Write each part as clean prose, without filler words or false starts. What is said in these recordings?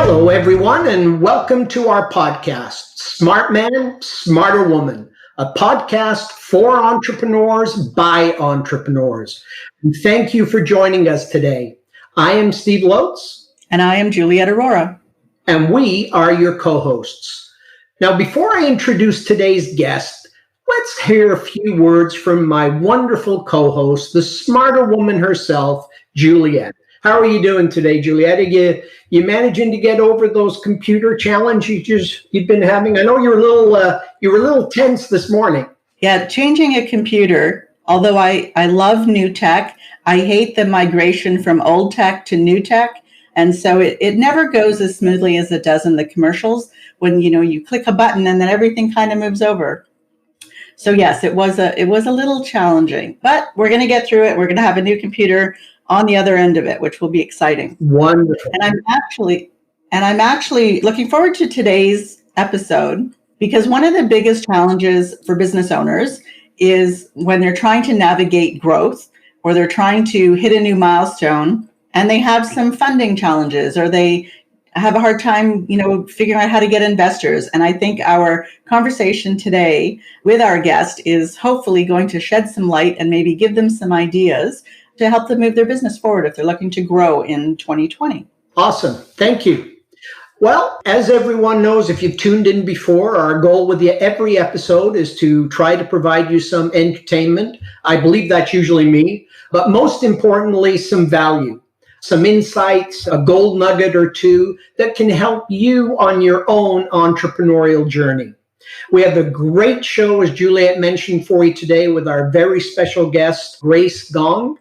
Hello, everyone, and welcome to our podcast, Smart Man, Smarter Woman, a podcast for entrepreneurs by entrepreneurs. And thank you for joining us today. I am Steve Lotz. And I am Juliet Aurora. And we are your co-hosts. Now, before I introduce today's guest, let's hear a few words from my wonderful co-host, the smarter woman herself, Juliet. How are you doing today, Juliet? Are you managing to get over those computer challenges you've been having? I know you were a little tense this morning. Yeah, changing a computer, although I love new tech, I hate the migration from old tech to new tech. And so it never goes as smoothly as it does in the commercials when, you click a button and then everything kind of moves over. So yes, it was a little challenging, but we're going to get through it. We're going to have a new computer on the other end of it, which will be exciting. Wonderful. And I'm actually looking forward to today's episode because one of the biggest challenges for business owners is when they're trying to navigate growth or they're trying to hit a new milestone and they have some funding challenges or they have a hard time, figuring out how to get investors. And I think our conversation today with our guest is hopefully going to shed some light and maybe give them some ideas to help them move their business forward if they're looking to grow in 2020. Awesome. Thank you. Well, as everyone knows, if you've tuned in before, our goal with every episode is to try to provide you some entertainment. I believe that's usually me, but most importantly, some value, some insights, a gold nugget or two that can help you on your own entrepreneurial journey. We have a great show, as Juliet mentioned, for you today with our very special guest, Grace Gong.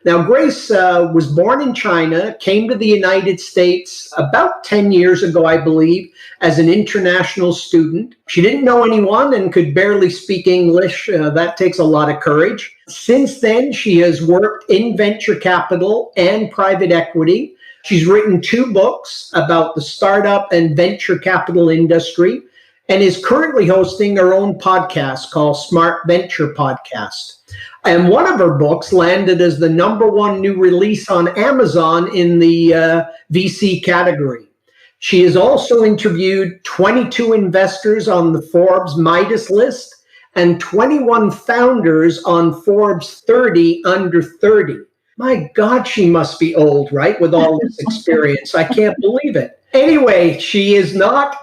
Now, Grace was born in China, came to the United States about 10 years ago, I believe, as an international student. She didn't know anyone and could barely speak English. That takes a lot of courage. Since then, she has worked in venture capital and private equity. She's written 2 books about the startup and venture capital industry and is currently hosting her own podcast called Smart Venture Podcast. And one of her books landed as the #1 new release on Amazon in the VC category. She has also interviewed 22 investors on the Forbes Midas list and 21 founders on Forbes 30 under 30. My God, she must be old, right? With all this experience. I can't believe it. Anyway,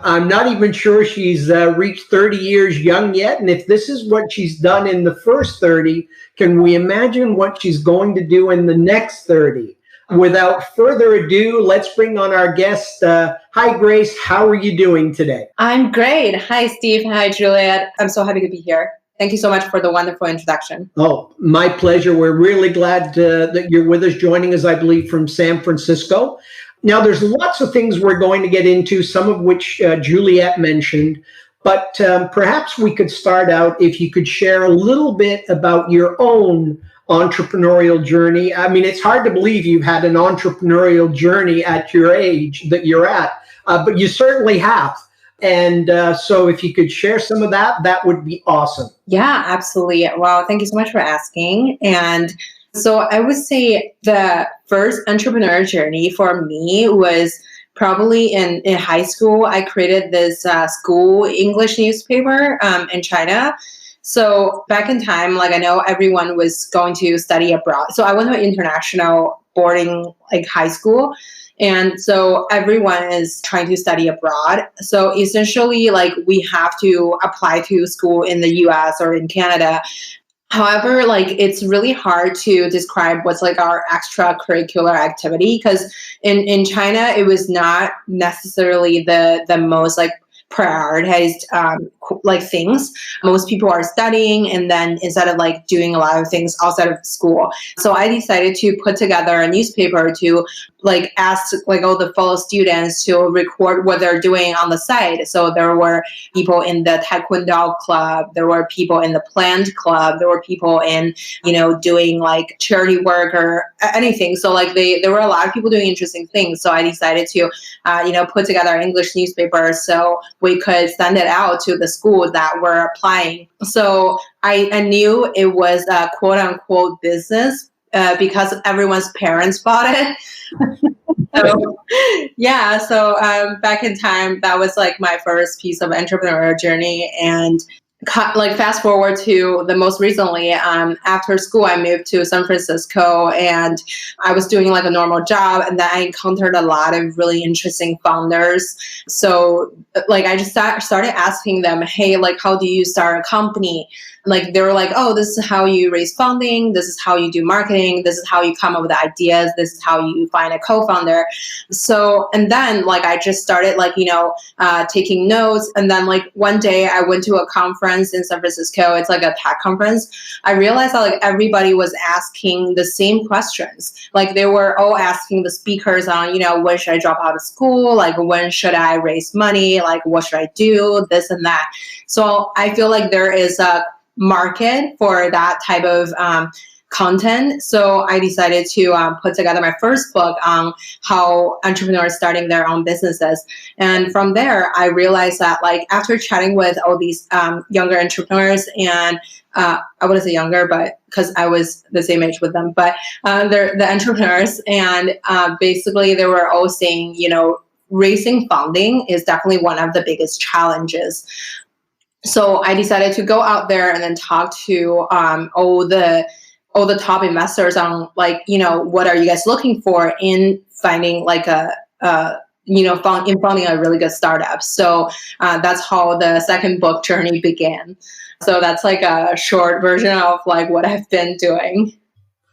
I'm not even sure she's reached 30 years young yet. And if this is what she's done in the first 30, can we imagine what she's going to do in the next 30? Without further ado, let's bring on our guest. Hi, Grace. How are you doing today? I'm great. Hi, Steve. Hi, Juliet. I'm so happy to be here. Thank you so much for the wonderful introduction. Oh, my pleasure. We're really glad that you're with us, joining us, I believe, from San Francisco. Now, there's lots of things we're going to get into, some of which Juliet mentioned, but perhaps we could start out if you could share a little bit about your own entrepreneurial journey. I mean, it's hard to believe you've had an entrepreneurial journey at your age that you're at, but you certainly have. And so if you could share some of that, that would be awesome. Yeah, absolutely. Well, thank you so much for asking. And so I would say the first entrepreneur journey for me was probably in high school. I created this school English newspaper in China. So back in time, I know everyone was going to study abroad. So I went to an international boarding high school. And so everyone is trying to study abroad. So essentially, we have to apply to school in the US or in Canada. However, it's really hard to describe what's our extracurricular activity because in China, it was not necessarily the most prioritized things. Most people are studying and then instead of doing a lot of things outside of school. So I decided to put together a newspaper to ask all the fellow students to record what they're doing on the side. So there were people in the Taekwondo club, there were people in the plant club, there were people in, doing charity work or anything. So there were a lot of people doing interesting things. So I decided to, put together an English newspaper so we could send it out to the school that were applying. So I knew it was a quote unquote business because everyone's parents bought it. So, yeah, so back in time, that was like my first piece of entrepreneurial journey. And like fast forward to the most recently, after school, I moved to San Francisco and I was doing like a normal job. And then I encountered a lot of really interesting founders. So like I just started asking them, hey, like, how do you start a company? Like they were like, oh, this is how you raise funding. This is how you do marketing. This is how you come up with ideas. This is how you find a co-founder. So, and then like I just started like, taking notes. And then like one day I went to a conference in San Francisco. It's like a tech conference. I realized that like everybody was asking the same questions. Like they were all asking the speakers on, when should I drop out of school? Like when should I raise money? Like what should I do? This and that. So I feel like there is a market for that type of content. So I decided to put together my first book on how entrepreneurs starting their own businesses. And from there, I realized that like after chatting with all these younger entrepreneurs, and I wouldn't say younger, but because I was the same age with them, but they're the entrepreneurs, and basically they were all saying, raising funding is definitely one of the biggest challenges. So I decided to go out there and then talk to all the top investors on like, what are you guys looking for in finding like in funding a really good startup. So that's how the second book journey began. So that's like a short version of like what I've been doing.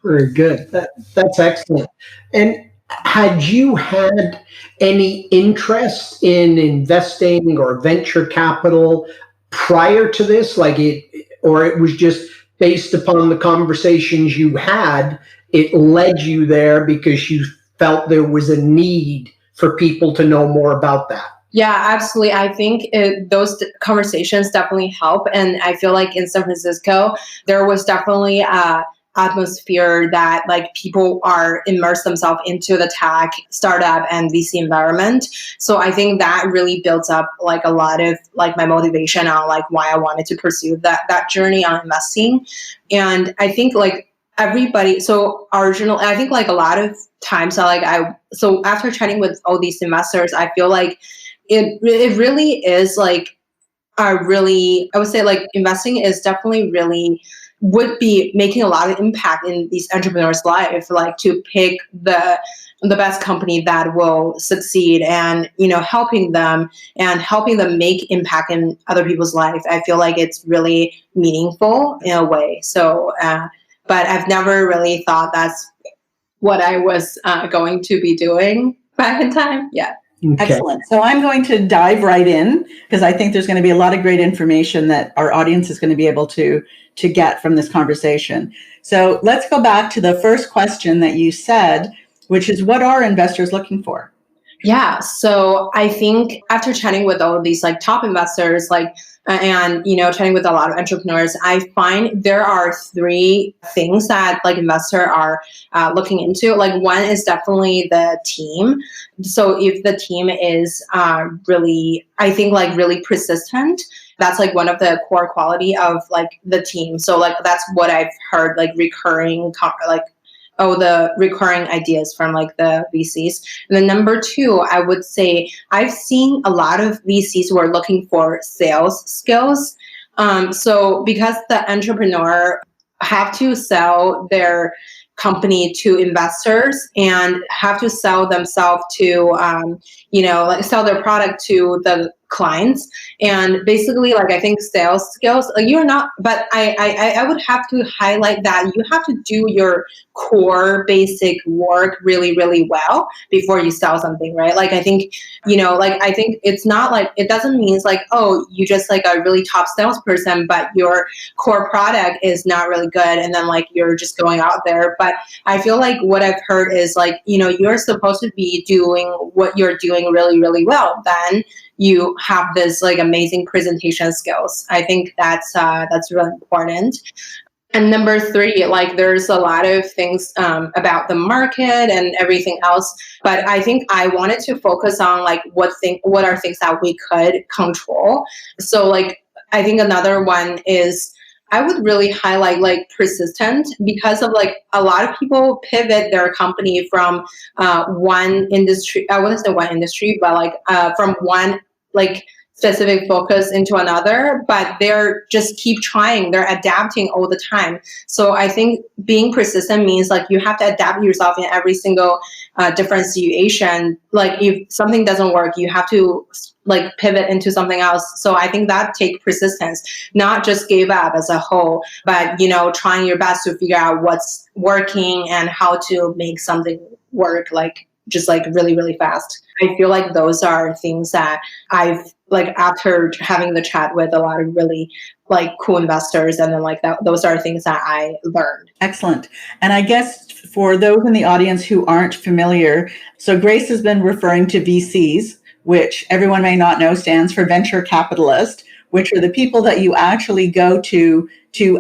Very good. That's excellent. And had you had any interest in investing or venture capital prior to this, or it was just based upon the conversations you had, it led you there because you felt there was a need for people to know more about that? Yeah, absolutely. I think those conversations definitely help. And I feel like in San Francisco, there was definitely a atmosphere that like people are immerse themselves into the tech startup and VC environment. So I think that really builds up like a lot of like my motivation on like why I wanted to pursue that journey on investing. And I think like everybody, so original, I think like a lot of times so after chatting with all these investors, I feel like it really is like I would say like investing is definitely really would be making a lot of impact in these entrepreneurs' life, like to pick the best company that will succeed and, helping them make impact in other people's life. I feel like it's really meaningful in a way. So, but I've never really thought that's what I was going to be doing back in time. Yeah. Okay. Excellent. So I'm going to dive right in because I think there's going to be a lot of great information that our audience is going to be able to get from this conversation. So let's go back to the first question that you said, which is what are investors looking for? Yeah. So I think after chatting with all of these like top investors, and chatting with a lot of entrepreneurs, I find there are three things that like investors are looking into. Like one is definitely the team. So if the team is really, I think like really persistent, that's like one of the core quality of like the team. So like that's what I've heard, like the recurring ideas from like the VCs. And then number two, I would say I've seen a lot of VCs who are looking for sales skills. So because the entrepreneur have to sell their company to investors and have to sell themselves to, like sell their product to the clients. And basically, like, I think sales skills, like you're not, but I would have to highlight that you have to do your core basic work really, really well before you sell something, right? Like, I think, I think it's not like, it doesn't mean like, oh, you just like a really top salesperson, but your core product is not really good. And then like, you're just going out there. But I feel like what I've heard is like, you're supposed to be doing what you're doing really, really well. Then you have this like amazing presentation skills. I think that's really important. And number three, like there's a lot of things about the market and everything else, but I think I wanted to focus on like what are things that we could control. So like I think another one is I would really highlight like persistent, because of like a lot of people pivot their company from one industry. I wouldn't say one industry, but like from one like specific focus into another, but they're just keep trying. They're adapting all the time. So I think being persistent means like you have to adapt yourself in every single different situation. Like if something doesn't work, you have to like pivot into something else. So I think that takes persistence, not just give up as a whole, but trying your best to figure out what's working and how to make something work like just like really, really fast. I feel like those are things that I've like after having the chat with a lot of really like cool investors, and then like that, those are things that I learned. Excellent. And I guess for those in the audience who aren't familiar, so Grace has been referring to VCs, which everyone may not know stands for venture capitalist, which are the people that you actually go to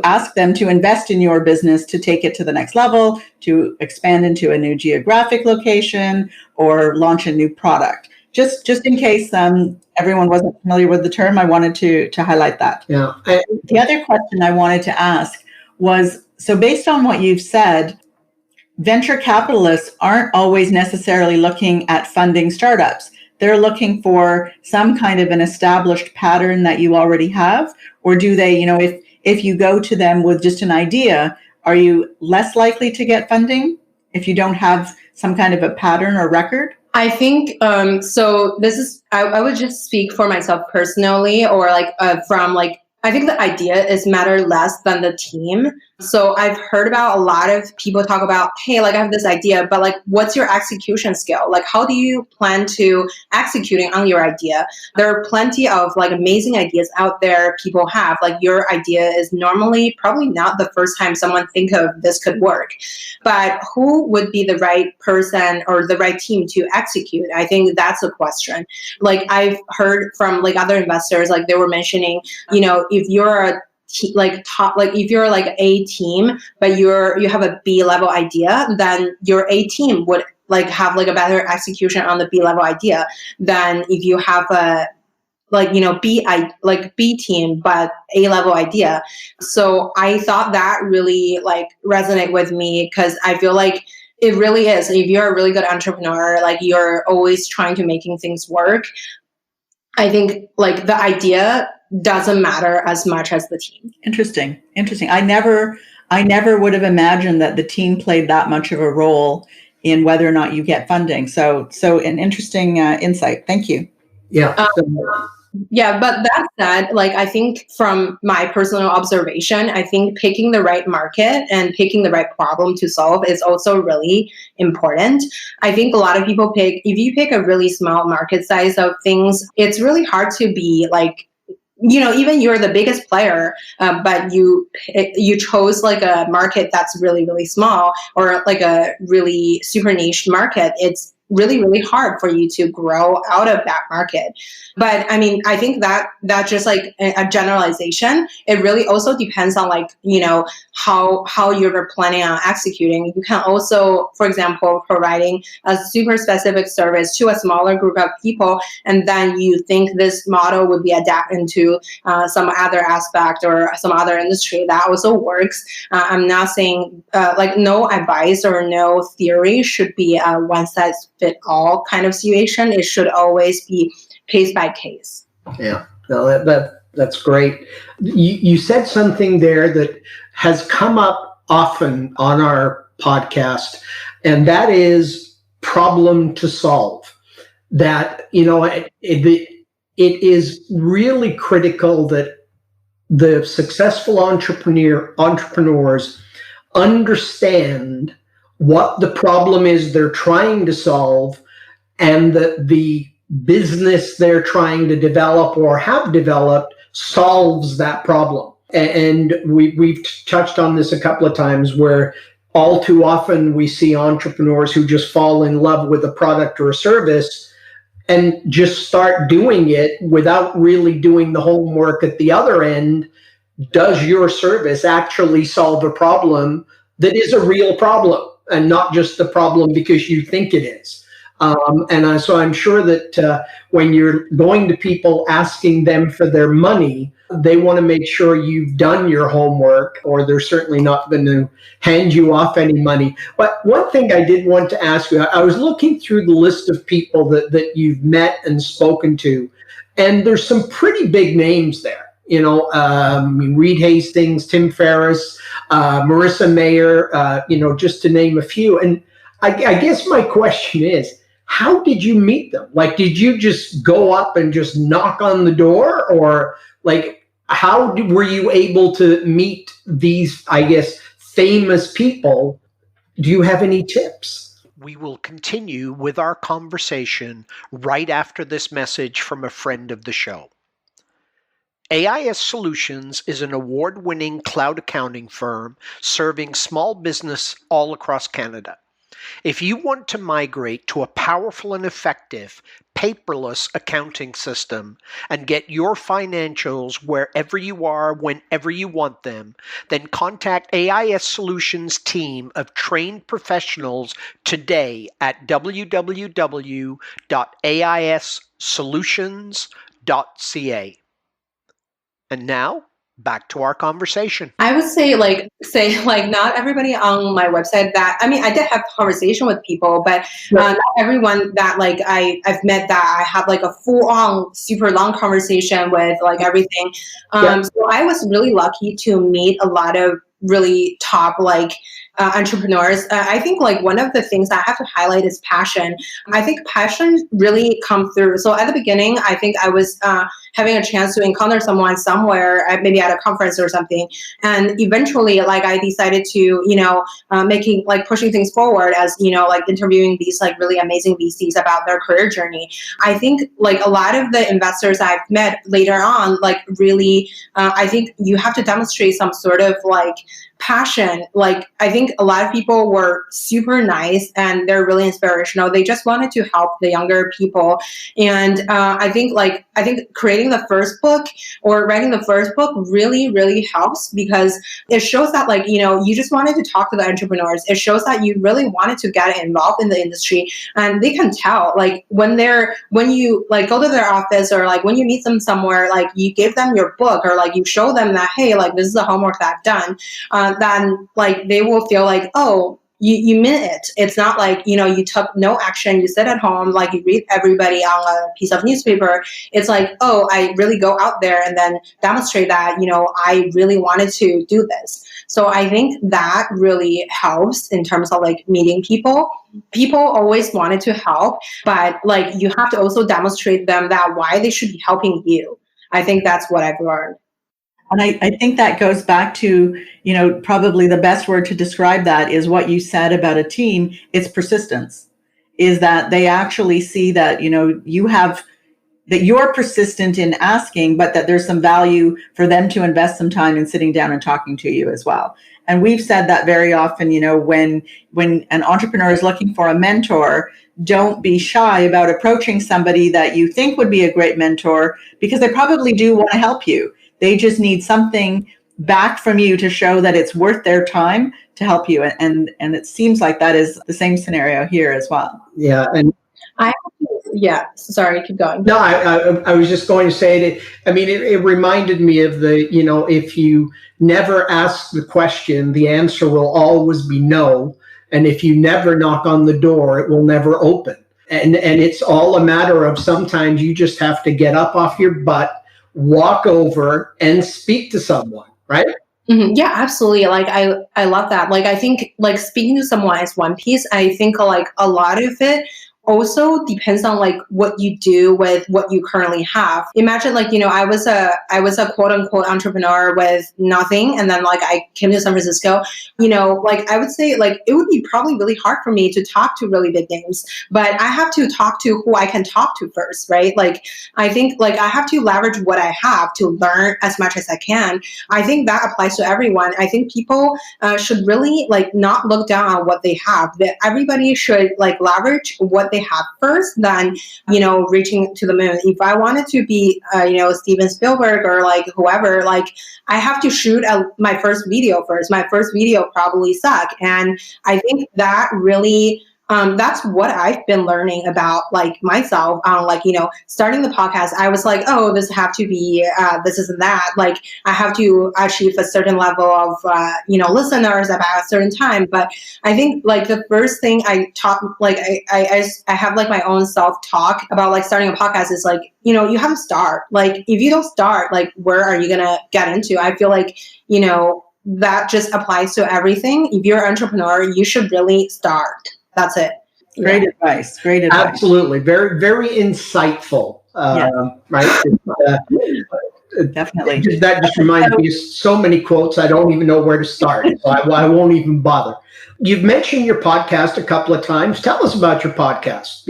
ask them to invest in your business to take it to the next level, to expand into a new geographic location, or launch a new product. Just in case everyone wasn't familiar with the term, I wanted to highlight that. Yeah. The other question I wanted to ask was, so based on what you've said, venture capitalists aren't always necessarily looking at funding startups. They're looking for some kind of an established pattern that you already have, or do they, if you go to them with just an idea, are you less likely to get funding if you don't have some kind of a pattern or record? I think, so this is, I would just speak for myself personally, or like from like, I think the idea is matter less than the team. So I've heard about a lot of people talk about, hey, like I have this idea, but like, what's your execution skill? Like, how do you plan to executing on your idea? There are plenty of like amazing ideas out there people have. Like your idea is normally probably not the first time someone think of this could work, but who would be the right person or the right team to execute? I think that's a question. Like I've heard from like other investors, like they were mentioning, if you're a if you're like a team, but you have a B level idea, then your A team would like have like a better execution on the B level idea than if you have a B team but A level idea. So I thought that really like resonate with me, because I feel like it really is. If you're a really good entrepreneur, like you're always trying to making things work, I think like the idea doesn't matter as much as the team. Interesting. I never would have imagined that the team played that much of a role in whether or not you get funding. So an interesting insight. Thank you. Yeah. Yeah, but that said, like I think from my personal observation, I think picking the right market and picking the right problem to solve is also really important. I think a lot of people if you pick a really small market size of things, it's really hard to be like, even you're the biggest player, but you chose like a market that's really, really small, or like a really super niche market. It's really, really hard for you to grow out of that market. But I mean, I think that just like a generalization. It really also depends on like, how you're planning on executing. You can also, for example, providing a super specific service to a smaller group of people, and then you think this model would be adapted into some other aspect or some other industry. That also works. I'm not saying like no advice or no theory should be a one size fit all kind of situation. It should always be case by case. Yeah, no, that's great. You said something there that has come up often on our podcast, and that is problem to solve. That, it is really critical that the successful entrepreneurs understand what the problem is they're trying to solve, and that the business they're trying to develop or have developed solves that problem. And we've touched on this a couple of times, where all too often we see entrepreneurs who just fall in love with a product or a service and just start doing it without really doing the homework at the other end. Does your service actually solve a problem that is a real problem, and not just the problem because you think it is? So I'm sure that when you're going to people asking them for their money, they want to make sure you've done your homework, or they're certainly not going to hand you off any money. But one thing I did want to ask you, I was looking through the list of people that you've met and spoken to, and there's some pretty big names there. Reed Hastings, Tim Ferriss, Marissa Mayer, just to name a few. And I guess my question is, how did you meet them? Like, did you just go up and just knock on the door, or like, were you able to meet these, I guess, famous people? Do you have any tips? We will continue with our conversation right after this message from a friend of the show. AIS Solutions is an award-winning cloud accounting firm serving small business all across Canada. If you want to migrate to a powerful and effective paperless accounting system and get your financials wherever you are, whenever you want them, then contact AIS Solutions team of trained professionals today at www.aissolutions.ca. And now, back to our conversation. I would say not everybody on my website I did have conversation with people, but not everyone that I've met that I have like a full on super long conversation with everything. So I was really lucky to meet a lot of really top entrepreneurs. I think one of the things that I have to highlight is passion. I think passion really comes through. So at the beginning, I think I was having a chance to encounter someone somewhere, maybe at a conference or something. And eventually, I decided to, pushing things forward as, interviewing these really amazing VCs about their career journey. I think a lot of the investors I've met later on, really, I think you have to demonstrate some sort of passion. I think a lot of people were super nice and they're really inspirational. They just wanted to help the younger people. And I think creating the first book or writing the first book really, really helps, because it shows that you just wanted to talk to the entrepreneurs. It shows that you really wanted to get involved in the industry, and they can tell when you go to their office, or when you meet them somewhere, you give them your book, or you show them that, hey, this is the homework that I've done. Then they will feel oh, you meant it. It's not you took no action, you sit at home, you read everybody on a piece of newspaper. It's oh, I really go out there and then demonstrate that, I really wanted to do this. So I think that really helps in terms of meeting people. People always wanted to help, but you have to also demonstrate them that why they should be helping you. I think that's what I've learned. And I think that goes back to, probably the best word to describe that is what you said about a team. It's persistence, is that they actually see that, that you're persistent in asking, but that there's some value for them to invest some time in sitting down and talking to you as well. And we've said that very often, when an entrepreneur is looking for a mentor, don't be shy about approaching somebody that you think would be a great mentor, because they probably do want to help you. They just need something back from you to show that it's worth their time to help you. And it seems like that is the same scenario here as well. Yeah. And sorry, keep going. No, I was just going to say that, it reminded me of if you never ask the question, the answer will always be no. And if you never knock on the door, it will never open. And it's all a matter of sometimes you just have to get up off your butt, walk over and speak to someone, right? Mm-hmm. Yeah, absolutely. I love that. I think speaking to someone is one piece. I think a lot of it also depends on what you do with what you currently have. Imagine I was a quote unquote entrepreneur with nothing, and then I came to San Francisco. I would say it would be probably really hard for me to talk to really big names, but I have to talk to who I can talk to first, right? I think I have to leverage what I have to learn as much as I can. I think that applies to everyone. I think people should really not look down on what they have. That everybody should leverage what they have first, then reaching to the moon. If I wanted to be Steven Spielberg or whoever, I have to shoot my first video first. My first video probably suck, and I think that really that's what I've been learning about like myself. Like, starting the podcast, I was like, oh, this have to be, this isn't that. Like, I have to achieve a certain level of, listeners about a certain time. But I think like the first thing I taught, like I have like my own self-talk about like starting a podcast is like, you have to start. Like, if you don't start, like, where are you going to get into? I feel like, that just applies to everything. If you're an entrepreneur, you should really start. That's it. Great advice. Great advice. Absolutely. Very, very insightful. Right? Definitely. That just reminds me of so many quotes. I don't even know where to start. So I won't even bother. You've mentioned your podcast a couple of times. Tell us about your podcast.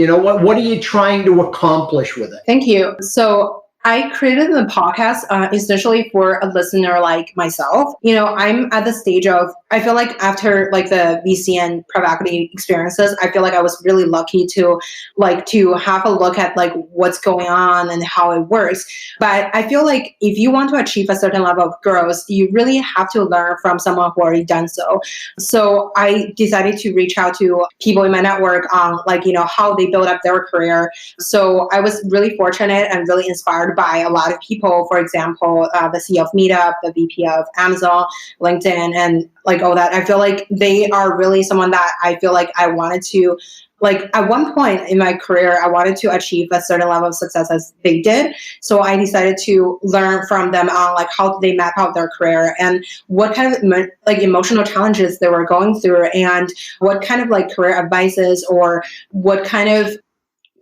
What are you trying to accomplish with it? Thank you. So I created the podcast essentially for a listener like myself. I'm at the stage of, I feel like after like the VC and private equity experiences, I feel like I was really lucky to have a look at like what's going on and how it works. But I feel like if you want to achieve a certain level of growth, you really have to learn from someone who already done so. So I decided to reach out to people in my network on how they build up their career. So I was really fortunate and really inspired by a lot of people. For example, the CEO of Meetup, the VP of Amazon, LinkedIn, and like all that. I feel like they are really someone that I feel like I wanted to, like at one point in my career, I wanted to achieve a certain level of success as they did. So I decided to learn from them on like how they map out their career and what kind of like emotional challenges they were going through and what kind of like career advices or what kind of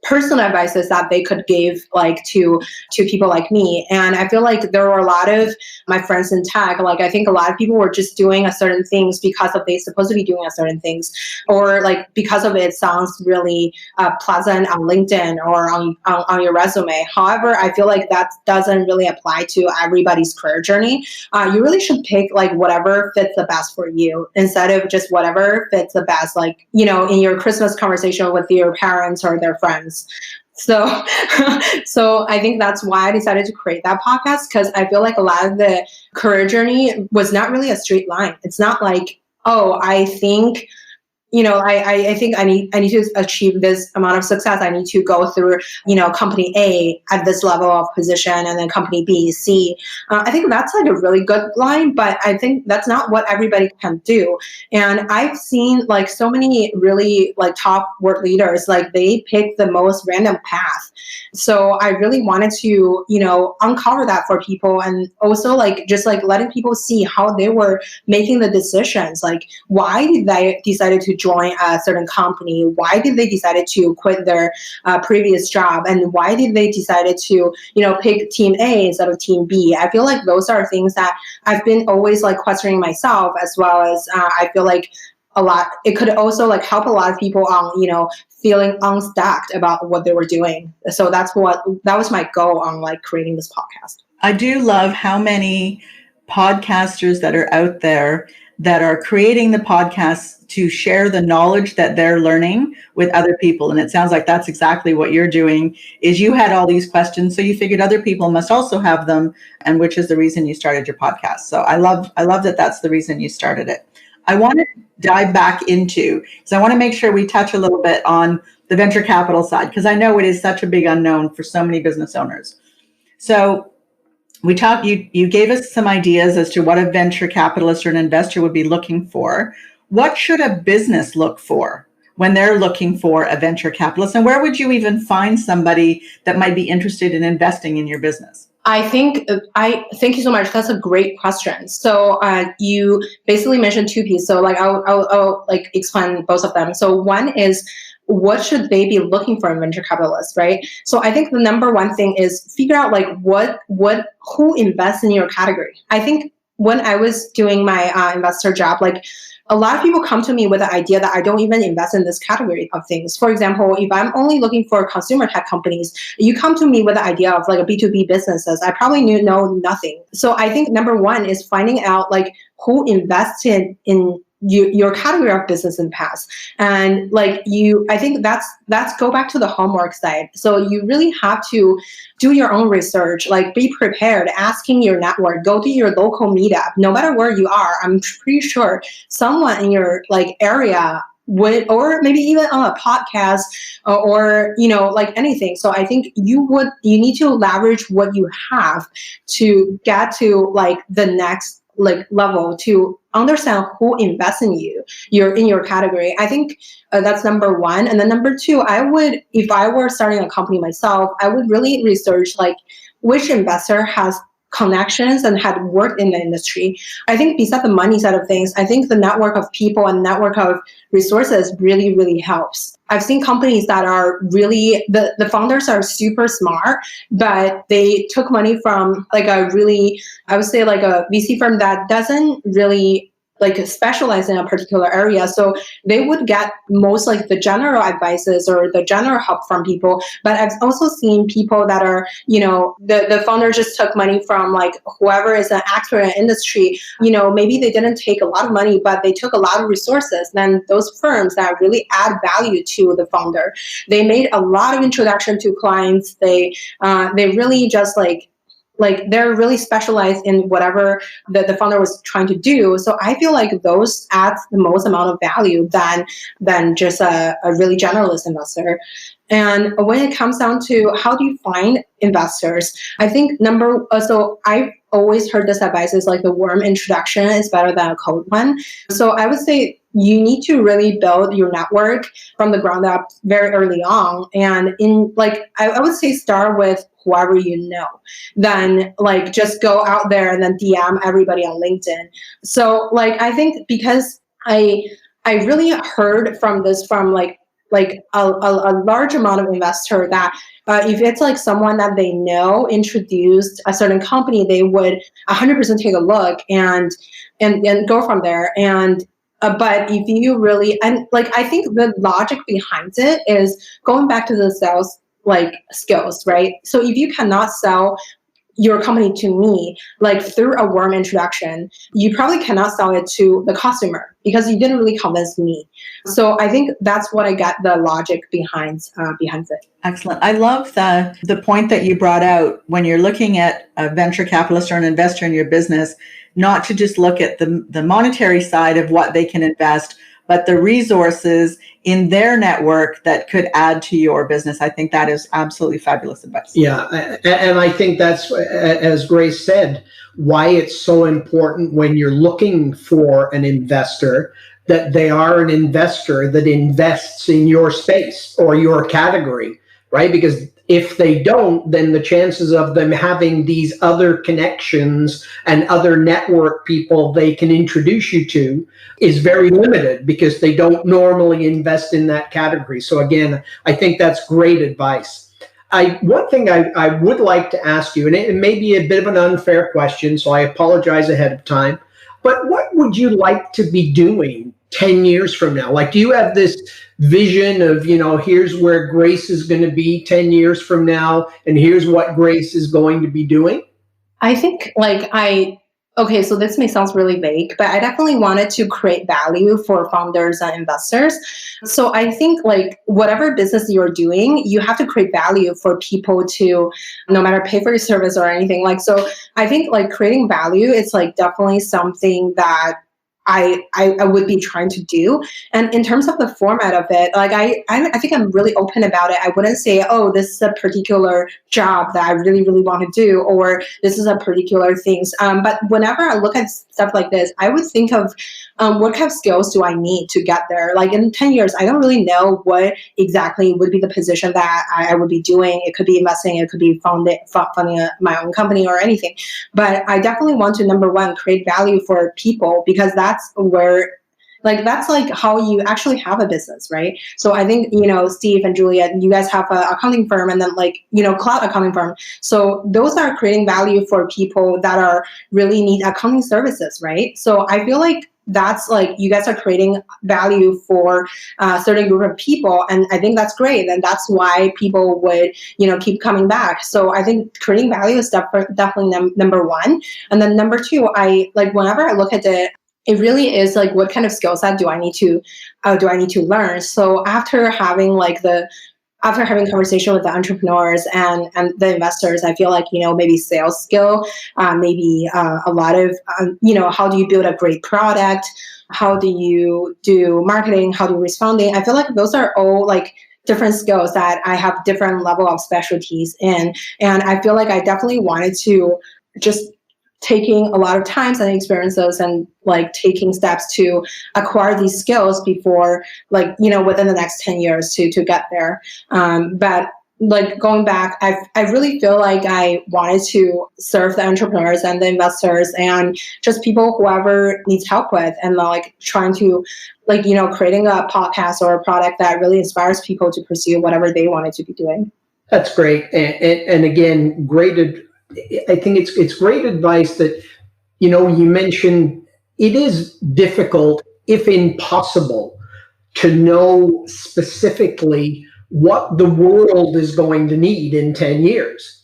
personal advices that they could give like to people like me. And I feel like there were a lot of my friends in tech, like I think a lot of people were just doing a certain things because of they supposed to be doing a certain things, or like because of it sounds really pleasant on LinkedIn or on your resume. However, I feel like that doesn't really apply to everybody's career journey. You really should pick like whatever fits the best for you instead of just whatever fits the best, like, in your Christmas conversation with your parents or their friends. So I think that's why I decided to create that podcast, because I feel like a lot of the career journey was not really a straight line. It's not like, oh, I think, I think I need to achieve this amount of success. I need to go through, company A at this level of position and then company B, C. I think that's like a really good line, but I think that's not what everybody can do. And I've seen like so many really like top work leaders, like they pick the most random path. So I really wanted to, uncover that for people and also like just like letting people see how they were making the decisions. Like, why did they decided to join a certain company? Why did they decided to quit their previous job? And why did they decided to, pick team A instead of team B? I feel like those are things that I've been always like questioning myself, as well as I feel like it could also like help a lot of people on, feeling unstuck about what they were doing. So that was my goal on like creating this podcast. I do love how many podcasters that are out there that are creating the podcasts to share the knowledge that they're learning with other people. And it sounds like that's exactly what you're doing, is you had all these questions, so you figured other people must also have them, and which is the reason you started your podcast. So I love that that's the reason you started it. I want to dive back into, because I want to make sure we touch a little bit on the venture capital side, because I know it is such a big unknown for so many business owners. So you gave us some ideas as to what a venture capitalist or an investor would be looking for. What should a business look for when they're looking for a venture capitalist? And where would you even find somebody that might be interested in investing in your business? Thank you so much. That's a great question. So you basically mentioned two pieces. So like I'll like explain both of them. So one is, what should they be looking for in venture capitalists, right? So I think the number one thing is figure out like who invests in your category. I think when I was doing my investor job, like a lot of people come to me with the idea that I don't even invest in this category of things. For example, if I'm only looking for consumer tech companies, you come to me with the idea of like a B2B businesses, I probably know nothing. So I think number one is finding out like who invested in your category of business in the past. And like I think that's go back to the homework side. So you really have to do your own research, like be prepared, asking your network, go to your local meetup, no matter where you are. I'm pretty sure someone in your like area would, or maybe even on a podcast or, like anything. So I think you need to leverage what you have to get to like the next like level, to understand who invests in you, in your category. I think that's number one. And then number two, if I were starting a company myself, I would really research like which investor has connections and had worked in the industry. I think besides the money side of things, I think the network of people and network of resources really, really helps. I've seen companies that are really, the founders are super smart, but they took money from like a really, I would say like a VC firm that doesn't really like specialize in a particular area. So they would get most like the general advices or the general help from people. But I've also seen people that are, the founder just took money from like whoever is an actor in the industry. Maybe they didn't take a lot of money, but they took a lot of resources. Then those firms that really add value to the founder, they made a lot of introduction to clients. They really just like they're really specialized in whatever the founder was trying to do. So I feel like those adds the most amount of value than just a really generalist investor. And when it comes down to how do you find investors, I think so I've always heard this advice is like the warm introduction is better than a cold one. So I would say you need to really build your network from the ground up very early on. And I would say start with whoever you know, then like just go out there and then DM everybody on LinkedIn. So like, I think because I really heard from this from like a large amount of investor that if it's like someone that they know introduced a certain company, they would 100% take a look and go from there. And but if you really, and like, I think the logic behind it is going back to the sales like skills, right? So if you cannot sell your company to me, like through a warm introduction, you probably cannot sell it to the customer because you didn't really convince me. So I think that's what I got the logic behind it. Excellent. I love the point that you brought out when you're looking at a venture capitalist or an investor in your business, not to just look at the monetary side of what they can invest, but the resources in their network that could add to your business. I think that is absolutely fabulous advice. Yeah, and I think that's, as Grace said, why it's so important when you're looking for an investor that they are an investor that invests in your space or your category, right? Because if they don't, then the chances of them having these other connections and other network people they can introduce you to is very limited because they don't normally invest in that category. So again, I think that's great advice. One thing I would like to ask you, and it may be a bit of an unfair question, so I apologize ahead of time, but what would you like to be doing 10 years from now? Like, do you have this vision of, here's where Grace is going to be 10 years from now, and here's what Grace is going to be doing? I think okay, so this may sound really vague, but I definitely wanted to create value for founders and investors. So I think like whatever business you're doing, you have to create value for people to no matter pay for your service or anything. Like, so I think like creating value is like definitely something that I would be trying to do. And in terms of the format of it, like I think I'm really open about it. I wouldn't say, oh, this is a particular job that I really, really want to do, or this is a particular things. But whenever I look at stuff like this, I would think of what kind of skills do I need to get there? Like in 10 years, I don't really know what exactly would be the position that I would be doing. It could be investing, it could be funding my own company or anything. But I definitely want to, number one, create value for people, because that's where that's like how you actually have a business, right? So I think, Steve and Julia, you guys have an accounting firm and then cloud accounting firm. So those are creating value for people that are really need accounting services, right? So I feel like that's like you guys are creating value for a certain group of people, and I think that's great, and that's why people would keep coming back. So I think creating value is definitely number one, and then number two, I like whenever I look at it really is like what kind of skill set do I need to learn. So after having after having conversation with the entrepreneurs and the investors, I feel like, maybe sales skill, maybe a lot of, how do you build a great product? How do you do marketing? How do you responding? I feel like those are all like different skills that I have different level of specialties in. And I feel like I definitely wanted to just taking a lot of times and experiences and like taking steps to acquire these skills before like, within the next 10 years to get there. But like going back, I really feel like I wanted to serve the entrepreneurs and the investors and just people whoever needs help with, and like trying to like, creating a podcast or a product that really inspires people to pursue whatever they wanted to be doing. That's great. And again, I think it's great advice that, you mentioned it is difficult, if impossible, to know specifically what the world is going to need in 10 years.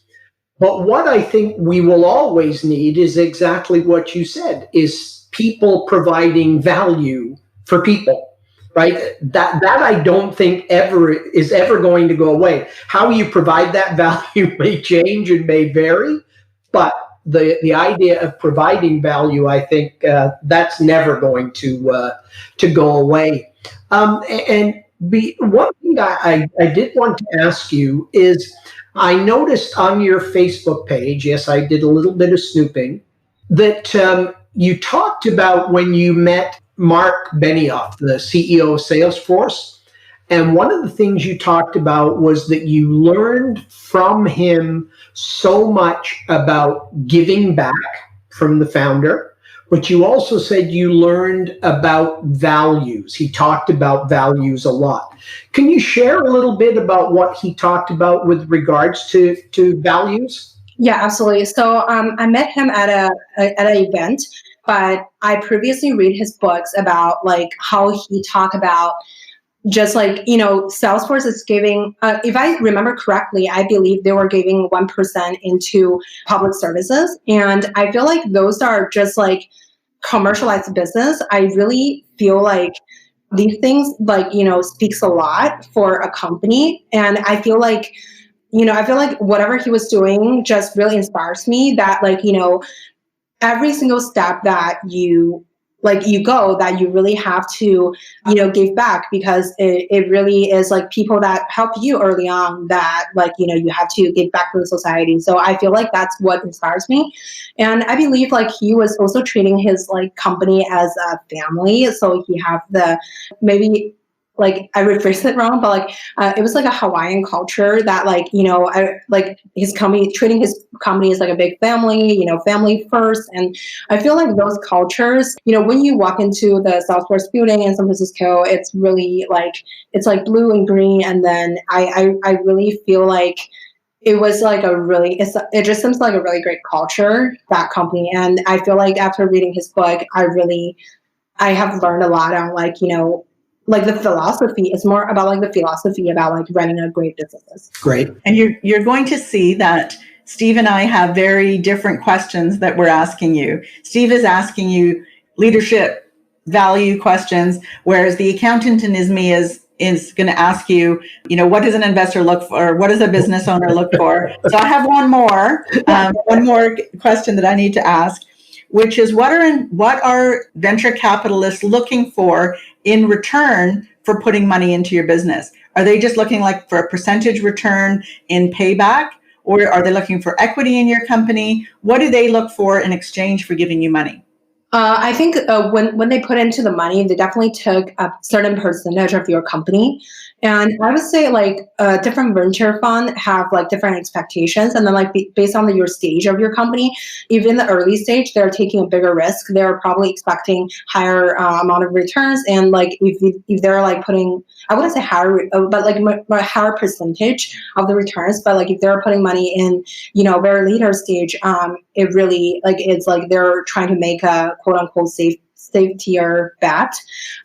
But what I think we will always need is exactly what you said, is people providing value for people, right? That I don't think is ever going to go away. How you provide that value may change and may vary, but the idea of providing value, I think that's never going to go away. One thing I did want to ask you is, I noticed on your Facebook page, yes, I did a little bit of snooping, that you talked about when you met Mark Benioff, the CEO of Salesforce. And one of the things you talked about was that you learned from him so much about giving back from the founder, but you also said you learned about values. He talked about values a lot. Can you share a little bit about what he talked about with regards to values? Yeah, absolutely. So I met him at an event, but I previously read his books about like how he talked about just like, Salesforce is giving, if I remember correctly, I believe they were giving 1% into public services. And I feel like those are just like commercialized business. I really feel like these things like, speaks a lot for a company. And I feel like, whatever he was doing just really inspires me that like, every single step that you go, that you really have to, give back, because it really is like people that help you early on that like, you have to give back to the society. So I feel like that's what inspires me. And I believe like he was also treating his like company as a family. So he have maybe like I rephrased it wrong, but like it was like a Hawaiian culture that like, I like his company, treating his company as like a big family, family first. And I feel like those cultures, when you walk into the Salesforce building in San Francisco, it's really like, it's like blue and green. And then I really feel like it was like it just seems like a really great culture, that company. And I feel like after reading his book, I have learned a lot on like, like the philosophy. It's more about like the philosophy about like running a great business. Great. And you're going to see that Steve and I have very different questions that we're asking you. Steve is asking you leadership value questions, whereas the accountant in me is going to ask you, what does an investor look for? What does a business owner look for? So I have one more question that I need to ask, which is what are venture capitalists looking for in return for putting money into your business? Are they just looking like for a percentage return in payback, or are they looking for equity in your company? What do they look for in exchange for giving you money? I think when they put into the money, they definitely took a certain percentage of your company. And I would say like different venture fund have like different expectations. And then like based on your stage of your company, even the early stage, they're taking a bigger risk. They're probably expecting higher amount of returns. And like if they're like putting, I wouldn't say higher, but like a higher percentage of the returns. But like if they're putting money in, very later stage, it really like it's like they're trying to make a quote unquote safetier bet.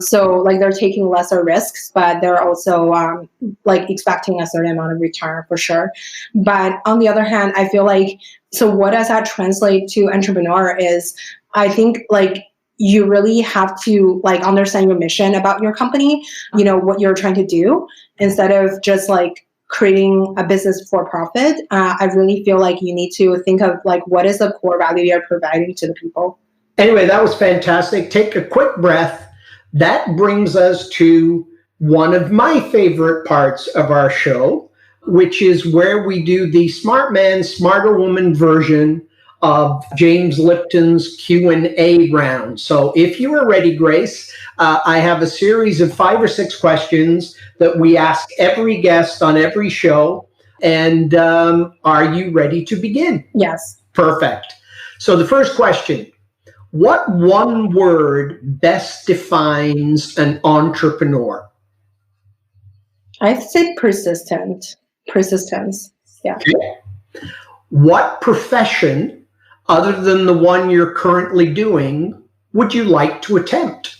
So like they're taking lesser risks, but they're also like expecting a certain amount of return for sure. But on the other hand, I feel like, so what does that translate to entrepreneur is, I think like you really have to like understand your mission about your company, what you're trying to do, instead of just like creating a business for profit, I really feel like you need to think of like what is the core value you're providing to the people. Anyway, that was fantastic. Take a quick breath. That brings us to one of my favorite parts of our show, which is where we do the Smart Man, Smarter Woman version of James Lipton's Q&A round. So if you are ready, Grace, I have a series of 5 or 6 questions that we ask every guest on every show. And are you ready to begin? Yes. Perfect. So the first question, what one word best defines an entrepreneur? I'd say persistence. Yeah. Okay. What profession, other than the one you're currently doing, would you like to attempt?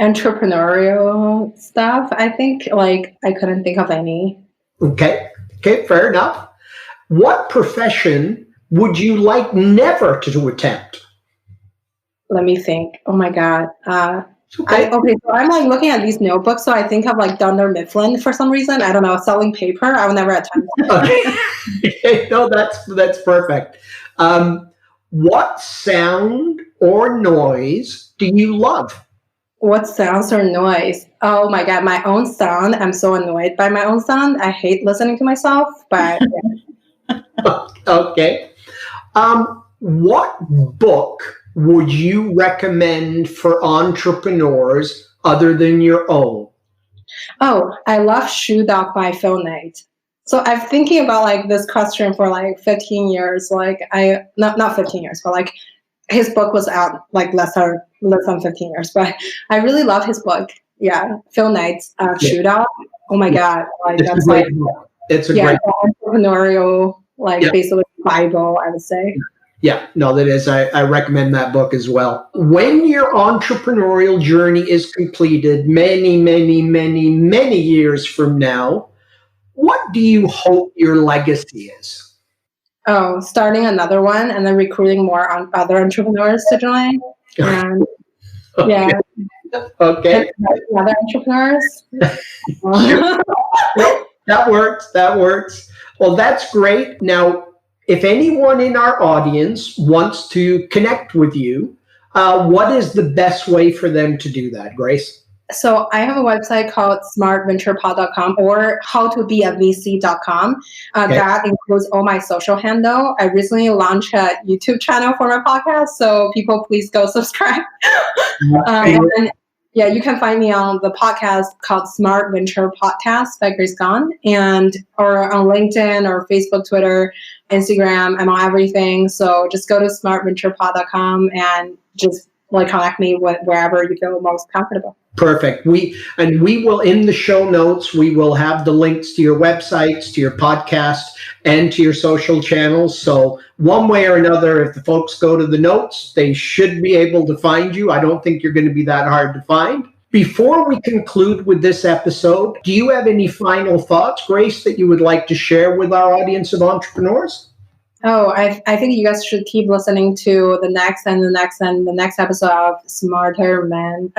Entrepreneurial stuff. I think like I couldn't think of any. Okay, fair enough. What profession would you like never to attempt? Let me think. Oh my God. Okay. Okay, so I'm like looking at these notebooks, so I think of like Dunder Mifflin for some reason. I don't know, selling paper. I will never attempt. Okay. No, that's perfect. What sound or noise do you love? What sounds or noise? Oh my God, my own sound. I'm so annoyed by my own sound. I hate listening to myself, but yeah. Okay. What book would you recommend for entrepreneurs other than your own? Oh, I love Shoe Dog by Phil Knight. So I'm thinking about like this question for like 15 years. Like not 15 years, but like his book was out like less than 15 years. But I really love his book. Yeah, Phil Knight's Shoe Dog. Oh my God, like It's that's a great like book. It's a great entrepreneurial, like basically Bible, I would say. Yeah, no, that is. I recommend that book as well. When your entrepreneurial journey is completed many, many, many, many years from now, what do you hope your legacy is? Oh, starting another one and then recruiting more other entrepreneurs to join. And yeah. Okay. Other entrepreneurs. That works. Well, that's great. Now, if anyone in our audience wants to connect with you, what is the best way for them to do that, Grace? So I have a website called smartventurepod.com or howtobeavc.com. Okay. That includes all my social handle. I recently launched a YouTube channel for my podcast, so people please go subscribe. And then, yeah, you can find me on the podcast called Smart Venture Podcast by Grace Gong, or on LinkedIn or Facebook, Twitter, Instagram. I'm on everything. So just go to smartventurepod.com and just like connect me with wherever you feel most comfortable. Perfect. We will, in the show notes, we will have the links to your websites, to your podcast, and to your social channels. So one way or another, if the folks go to the notes, they should be able to find you. I don't think you're going to be that hard to find. Before we conclude with this episode, do you have any final thoughts, Grace, that you would like to share with our audience of entrepreneurs? Oh, I think you guys should keep listening to the next and the next and the next episode of Smart Man,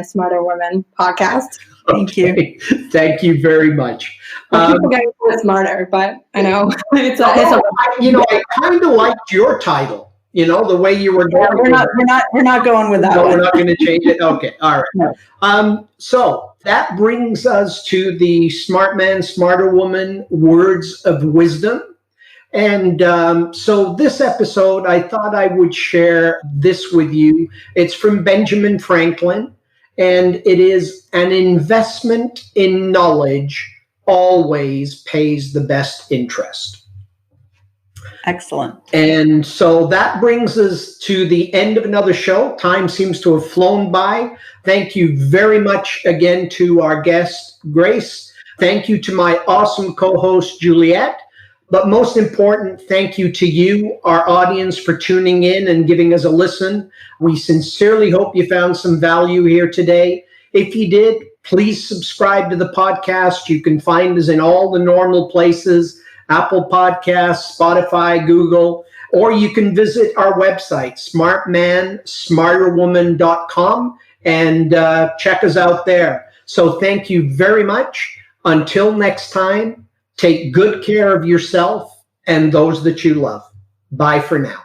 Smarter Women podcast. Thank you. Thank you very much. I keep forgetting to be smarter, but I know I kind of liked your title. You know, the way you were going. We're not going with that. No, one. we're not going to change it. Okay, all right. No. So that brings us to the Smart Man, Smarter Woman words of wisdom. And so this episode, I thought I would share this with you. It's from Benjamin Franklin, and it is: an investment in knowledge always pays the best interest. Excellent. And so that brings us to the end of another show. Time seems to have flown by. Thank you very much again to our guest, Grace. Thank you to my awesome co-host, Juliet. But most important, thank you to you, our audience, for tuning in and giving us a listen. We sincerely hope you found some value here today. If you did, please subscribe to the podcast. You can find us in all the normal places: Apple Podcasts, Spotify, Google, or you can visit our website, smartmansmarterwoman.com, and check us out there. So thank you very much. Until next time, take good care of yourself and those that you love. Bye for now.